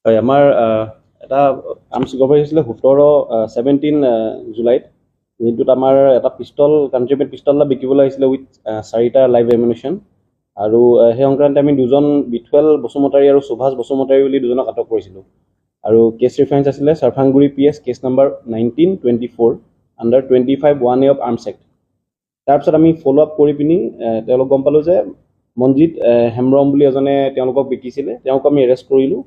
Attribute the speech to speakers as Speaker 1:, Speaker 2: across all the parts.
Speaker 1: হয়, আমাৰ এটা আৰ্মছ ৰিকভাৰী হৈছিলে 17 জুলাইত, যিটোত আমাৰ এটা পিষ্টল, কাণ্ট্ৰিমেড পিষ্টল এটা বিকিবলৈ আহিছিলে উইথ 4টা লাইভ এমিউনিশ্যন। আৰু সেই সংক্ৰান্তে আমি দুজন বিথুৱেল বসুমতাৰী আৰু সুভাষ বসুমতাৰী বুলি দুজনক আটক কৰিছিলোঁ। আৰু কেছ ৰেফাৰেঞ্চ আছিলে Sarfanguri PS case number 1924 under 25(1A) of Arms Act. তাৰপিছত আমি ফ'ল' আপ কৰি পিনি তেওঁলোক গম পালোঁ যে মনজিত হেমব্ৰম বুলি এজনে তেওঁলোকক বিকিছিলে, তেওঁক আমি এৰেষ্ট কৰিলোঁ।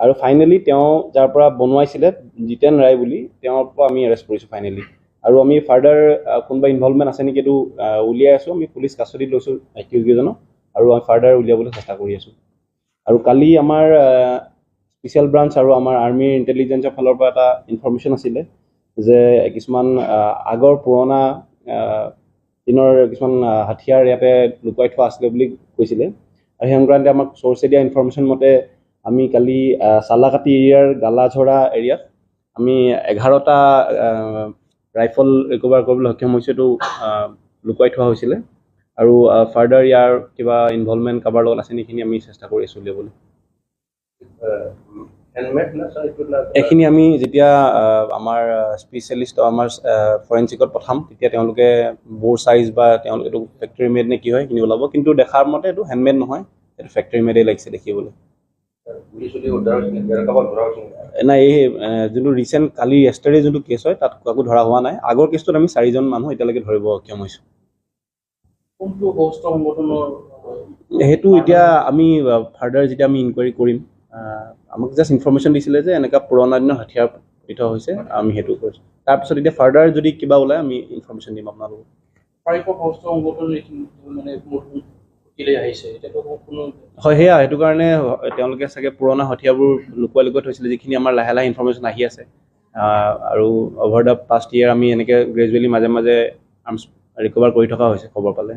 Speaker 1: আৰু ফাইনেলি তেওঁ যাৰ পৰা বনোৱাইছিলে জিতেন ৰায় বুলি, তেওঁৰ পৰা আমি এৰেষ্ট কৰিছোঁ ফাইনেলি। আৰু আমি ফাৰ্ডাৰ কোনোবা ইনভলভমেণ্ট আছে নেকি এইটো উলিয়াই আছোঁ। আমি পুলিচ কাষ্টডিত লৈছোঁ একিউজকেইজনক, আৰু আমি ফাৰ্ডাৰ উলিয়াবলৈ চেষ্টা কৰি আছোঁ। আৰু কালি আমাৰ স্পেচিয়েল ব্ৰাঞ্চ আৰু আমাৰ আৰ্মিৰ ইণ্টেলিজেঞ্চৰ ফালৰ পৰা এটা ইনফৰ্মেশ্যন আছিলে যে কিছুমান আগৰ পুৰণা দিনৰ কিছুমান হাথিয়াৰ ইয়াতে লুকুৱাই থোৱা আছিলে বুলি কৈছিলে। আৰু সেই সংক্ৰান্তে আমাক চ'ৰ্চে দিয়া ইনফৰ্মেশ্যন মতে আমি কালি চালাকাটি এৰিয়াৰ গালাঝৰা এৰিয়াত আমি 11টা ৰাইফল ৰিকভাৰ কৰিবলৈ সক্ষম হৈছোঁ। এইটো লুকুৱাই থোৱা হৈছিলে। আৰু ফাৰ্ডাৰ ইয়াৰ কিবা ইনভলভমেণ্ট কাৰোবাৰ লগত আছে নেকি আমি চেষ্টা কৰি আছোঁ উলিয়াবলৈ। এইখিনি আমি যেতিয়া আমাৰ স্পেচিয়েলিষ্ট আমাৰ ফৰেঞ্চিকত পঠাম, তেতিয়া তেওঁলোকে বোৰ চাইজ বা তেওঁলোকে এইটো ফেক্টৰী মেড নে কি হয় সেইখিনি ওলাব। কিন্তু দেখাৰ মতে এইটো হেণ্ডমেড নহয়, এইটো ফেক্টৰী মেডেই লাগিছে দেখিবলৈ। নাই, এই যোনটো ৰিচেণ্ট কালি য়েষ্টাৰডে যোনটো কেছ হয় তাত কাকো ধৰা হোৱা নাই। আগৰ কেছটোত আমি 4জন মানুহ এতিয়ালৈকে ধৰিব সক্ষম হৈছোঁ। সেইটো এতিয়া আমি ফাৰ্ডাৰ যেতিয়া আমি ইনকুৱাৰী কৰিম, আমাক জাষ্ট ইনফৰ্মেশ্যন দিছিলে যে এনেকুৱা পুৰণা দিনৰ হাথিয়াৰ পিঠা হৈছে, আমি সেইটো কৰিছোঁ। তাৰপিছত এতিয়া ফাৰ্ডাৰ যদি কিবা ওলায় আমি ইনফৰ্মেশ্যন দিম আপোনালোকক। হয়, সেয়া সেইটো কাৰণে তেওঁলোকে চাগে পুৰণা হথিয়াৰবোৰ লুকুৱাই থৈছিলে, যিখিনি আমাৰ লাহে লাহে ইনফৰ্মেশ্যন আহি আছে। আৰু অভাৰ দ্য পাষ্ট ইয়েৰ আমি এনেকৈ গ্ৰেজুৱেলি মাজে মাজে আৰ্মছ ৰিকভাৰ কৰি থকা হৈছে খবৰ পালে।